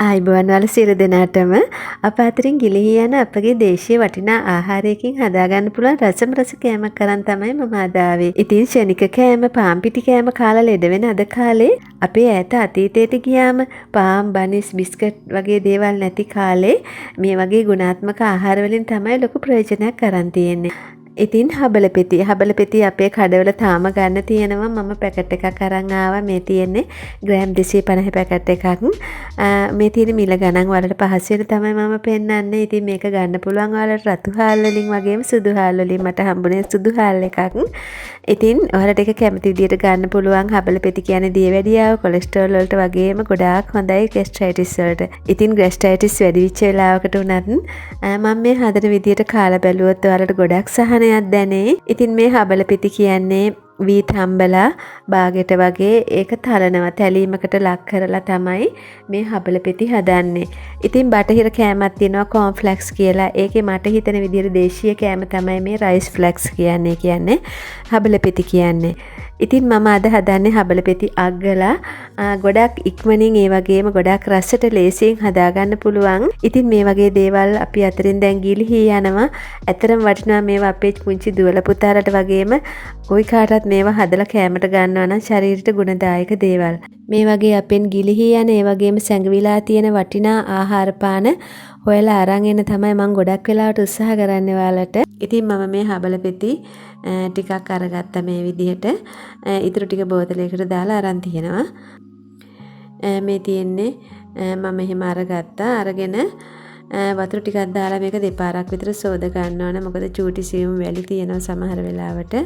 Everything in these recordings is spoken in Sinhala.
ආයිබෝවන් වල සියලු දෙනාටම අප අතරින් ගිලිහී යන අපගේ දේශීය වටිනා ආහාරයකින් හදාගන්න පුළුවන් රස කෑමක් කරන් තමයි මම අද ආවේ. ඉතින් ශනික කෑම, පාන් පිටි කෑම කාලා ලෙඩ වෙන අද කාලේ අපේ ඈත අතීතයට ගියාම පාන්, බනිස්, බිස්කට් වගේ දේවල් නැති කාලේ මේ වගේ ගුණාත්මක ආහාර වලින් තමයි ලොකු ප්‍රයෝජනයක් කරන් තියෙන්නේ. ඉතින් හබල පෙති අපේ කඩවල තාම ගන්න තියෙනවා. මම පැකට් එකක් අරන් ආවා. මේ තියෙන්නේ ග්‍රෑම් 250 පැකට් එකක්. මේ තියෙන මිල ගණන් වලට පහසුවෙන් තමයි මම පෙන්නන්නේ. ඉතින් මේක ගන්න පුළුවන් ඔයාලට රතු හාල් වලින් වගේම සුදු හාල් වලින්. මට හම්බුනේ සුදු හාල් එකක්. ඉතින් ඔයාලට ඒක කැමති විදියට ගන්න පුළුවන්. හබල පෙති කියන්නේ දියවැඩියාව, කොලෙස්ටරෝල් වලට වගේම ගොඩාක් හොඳයි ගෑස්ට්‍රයිටිස් වලට. ඉතින් ගෑස්ට්‍රයිටිස් වැඩි වෙච්ච වෙලාවකට උනත් මම මේ හදන විදියට කාලා බැලුවොත් ඔයාලට ගොඩක් සහනයක් දැනේ. ඉතින් මේ හබල පෙති කියන්නේ වීත් හම්බලා බාගෙට වගේ ඒක තලනවා. තැලීමකට ලක් කරලා තමයි මේ හබල පෙති හදන්නේ. ඉතින් බටහිර කෑමක් තියෙනවා කෝන්ෆ්ලෙක්ස් කියලා. ඒකේ මට හිතෙන විදිහට දේශීය කෑම තමයි මේ රයිස් ෆ්ලෙක්ස් කියන්නේ හබල පෙති කියන්නේ. ඉතින් මම අද හදන්නේ හබල පෙති අග්ගලා. ගොඩක් ඉක්මනින් ඒ වගේම ගොඩක් රසට ලේසියෙන් හදාගන්න පුළුවන්. ඉතින් මේ වගේ දේවල් අපි අතරින් දැන් ගිලිහී යනවා. ඇතරම් වටිනවා මේවා අපේ පුංචි දුවල පුතාලට වගේම කොයි කාටවත් මේවා හදලා කෑමට ගන්නවා නම් ශරීරයට ගුණදායක දේවල්. මේ වගේ අපෙන් ගිලිහී යන ඒ වගේම සැඟවිලා තියෙන වටිනා ආහාර පාන හොයලා අරන් එන්න තමයි මම ගොඩක් වෙලාවට උත්සාහ කරන්නේ ඔයාලට. ඉතින් මම මේ හබල පෙති ටිකක් අරගත්තා මේ විදිහට. ඊටු ටික බෝතලයකට දාලා අරන් තියෙනවා. මේ තියෙන්නේ මම එහෙම අරගත්තා. අරගෙන වතුර ටිකක් දාලා මේක දෙපාරක් විතර සෝද ගන්න ඕන. මොකද චූටි සියුම් වැලි තියෙනවා සමහර වෙලාවට.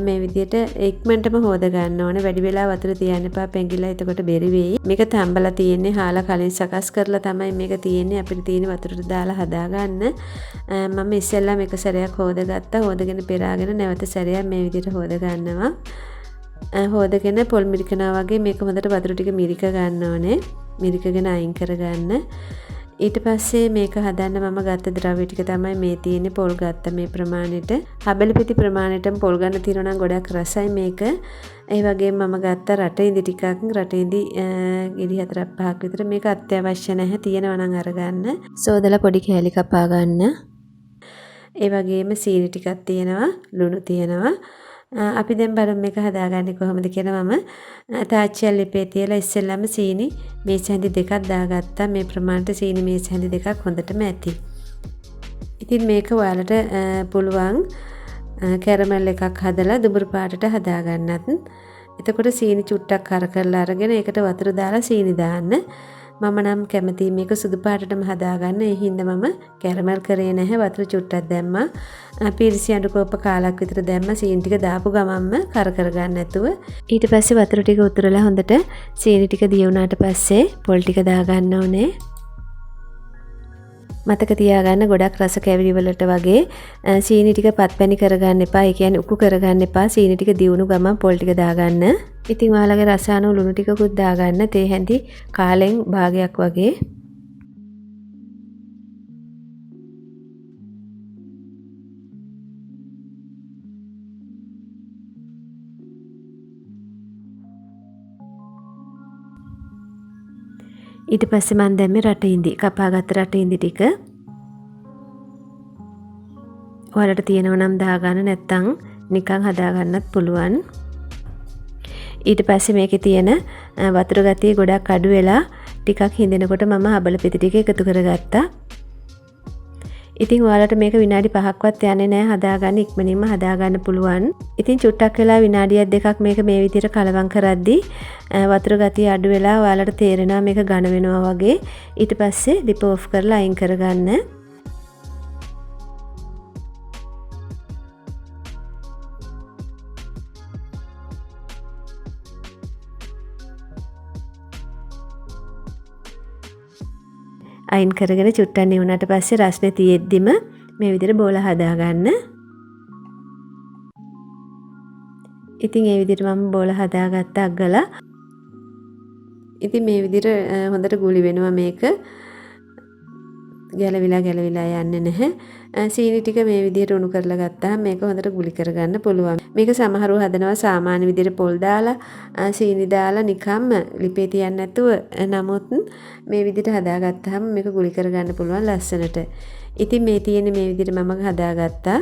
මේ විදිහට ඉක්මනටම හොද ගන්න ඕන. වැඩි වෙලා වතුර තියන්න එපා. පෙඟිලා එතකොට බෙරි වෙයි. මේක තම්බලා තියෙන්නේ හාලා කලින් සකස් කරලා තමයි මේක තියෙන්නේ. අපිට තියෙන වතුරට දාලා හදාගන්න. මම ඉස්සෙල්ලා මේක සැරයක් හොදගත්තා. හොදගෙන පෙරාගෙන නැවත සැරයක් මේ විදිහට හොද ගන්නවා. හොදගෙන පොල් මිරිකනවා වගේ මේක හොඳට වතුර ටික මිරික ගන්න ඕනේ. මිරිකගෙන අයින් කරගන්න. ඊට පස්සේ මේක හදන්න මම ගත්ත ද්‍රව්‍ය ටික තමයි මේ තියෙන්නේ. පොල් ගත්ත මේ ප්‍රමාණයට. හබල පෙති ප්‍රමාණයටම පොල් ගන්න තියෙනවා නම් ගොඩක් රසයි මේක. ඒ වගේම මම ගත්ත රට ඉඳි ටිකක්. රට ඉඳි ගිරි 4-5ක් විතර. මේක අත්‍යවශ්‍ය නැහැ. තියෙනවා නම් අරගන්න. සෝදලා පොඩි කෑලි කපා ගන්න. ඒ වගේම සීනි ටිකක් තියෙනවා. ලුණු තියෙනවා. අපි දැන් බලමු මේක හදාගන්නේ කොහොමද කියලා. මම තාච්චියක් ලිපේ තියලා ඉස්සෙල්ලාම සීනි මේස හැඳි දෙකක් දාගත්තා. මේ ප්‍රමාණයට සීනි මේස හැඳි දෙකක් හොඳටම ඇති. ඉතින් මේක ඔයාලට පුළුවන් කැරමල් එකක් හදලා දුඹුරු පාටට හදාගන්නත්. එතකොට සීනි චුට්ටක් කර කරලා අරගෙන ඒකට වතුර දාලා සීනි දාන්න. මම නම් කැමති මේක සුදු පාටටම හදාගන්න. ඒ හින්දා මම කැරමල් කරේ නැහැ. වතුර චුට්ටක් දැම්මා. පිරිසි අඬු කෝප්ප කාලක් විතර දැම්මා. සීනි ටික දාපු ගමන්ම කර ගන්න නැතුව. ඊට පස්සේ වතුර ටික උතුරලා හොඳට සීනි ටික දිය වුණාට පස්සේ පොල් ටික දාගන්න ඕනේ. මතක තියාගන්න ගොඩක් රස කැවිලි වලට වගේ සීනි ටික පත්පැණි කරගන්න එපා. ඒ කියන්නේ උකු කරගන්න එපා. සීනි ටික දියුණු ගමන් පොල් ටික දාගන්න. ඉතින් ඔයාලගේ රස අනුව ලුණු ටිකකුත් දාගන්න. තේ හැඳි කාලෙන් භාගයක් වගේ. ඊට පස්සේ මම දැම්මේ රට ඉඳි කපාගත්ත රට ඉඳි ටික. ඔයාලට තියෙනව නම් දාගන්න, නැත්නම් නිකන් හදාගන්නත් පුළුවන්. ඊට පස්සේ මේකේ තියෙන වතුර ගතිය ගොඩක් අඩු වෙලා ටිකක් හිඳෙනකොට මම හබල පෙති ටික එකතු කරගත්තා. ඉතින් ඔයාලට මේක විනාඩි 5ක්වත් යන්නේ නැහැ හදාගන්න. ඉක්මනින්ම හදාගන්න පුළුවන්. ඉතින් චුට්ටක් වෙලා විනාඩියක් දෙකක් මේක මේ විදිහට කලවම් කරද්දී වතුර ගතිය අඩු වෙලා ඔයාලට තේරෙනවා මේක ඝන වෙනවා වගේ. ඊට පස්සේ ලිප ඔෆ් කරලා අයින් කරගන්න. අයින් කරගෙන චුට්ටක් නිවුණාට පස්සේ රස්නේ තියෙද්දිම මේ විදිහට බෝල හදාගන්න. ඉතින් ඒ විදිහට මම බෝල හදාගත්ත අග්ගලා. ඉතින් මේ විදිහට හොඳට ගුලි වෙනවා මේක. ගැලවිලා යන්නේ නැහැ. සීනි ටික මේ විදිහට උණු කරලා ගත්තාම මේක හොඳට ගුලි කරගන්න පුළුවන්. මේක සමහරව හදනවා සාමාන්‍ය විදිහට පොල් දාලා සීනි දාලා නිකම්ම ලිපේ තියන්න නැතුව. නමුත් මේ විදිහට හදාගත්තාම මේක ගුලි කරගන්න පුළුවන් ලස්සනට. ඉතින් මේ තියෙන්නේ මේ විදිහට මම හදාගත්තා.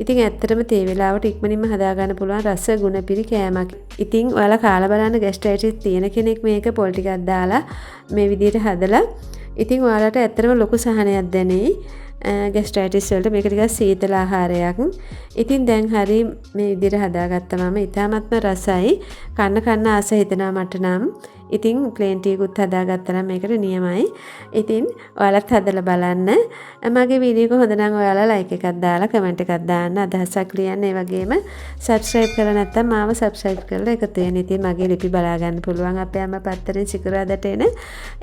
ඉතින් ඇත්තටම තේ වෙලාවට ඉක්මනින්ම හදාගන්න පුළුවන් රස ගුණ පිරි කෑමක්. ඉතින් ඔයාලා කාලා බලන්න ગેස්ට්‍රයිටිස් තියෙන කෙනෙක් මේක පොල් ටිකක් දාලා මේ විදිහට හදලා ඉතින් ඔයාලට ඇත්තටම ලොකු සහනයක් දැනෙයි. ગેස්ට්‍රයිටිස් වලට මේක ටිකක් සීතල ආහාරයක්. ඉතින් දැන් හරි මේ විදිහට හදාගත්තා මම. ඉතාමත්ම රසයි. කන්න ආස හිතෙනවා මට නම්. ඉතින් ප්ලේන් ටී එකත් හදාගත්තා නම් මේකට නියමයි. ඉතින් ඔයාලත් හදලා බලන්න. මගේ වීඩියෝ එක හොඳ නම් ඔයාලා ලයික් එකක් දාලා කමෙන්ට් එකක් දාන්න අදහසක් ලියන්න. ඒ වගේම සබ්ස්ක්‍රයිබ් කරලා නැත්නම් මාව සබ්ස්ක්‍රයිබ් කරලා එකතු වෙන්න. ඉතින් මගේ ලිපි බලා ගන්න පුළුවන් අපේ අම්මා පත්තරෙන් සිකුරාදට එන.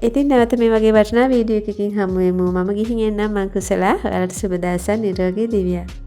ඉතින් නැවත මේ වගේ වටිනා වීඩියෝ එකකින් හමු වෙමු. මම ගිහින් එන්නම් මං කුසලා. ඔයාලට සුබ දවසක් නිරෝගී දිවියක්.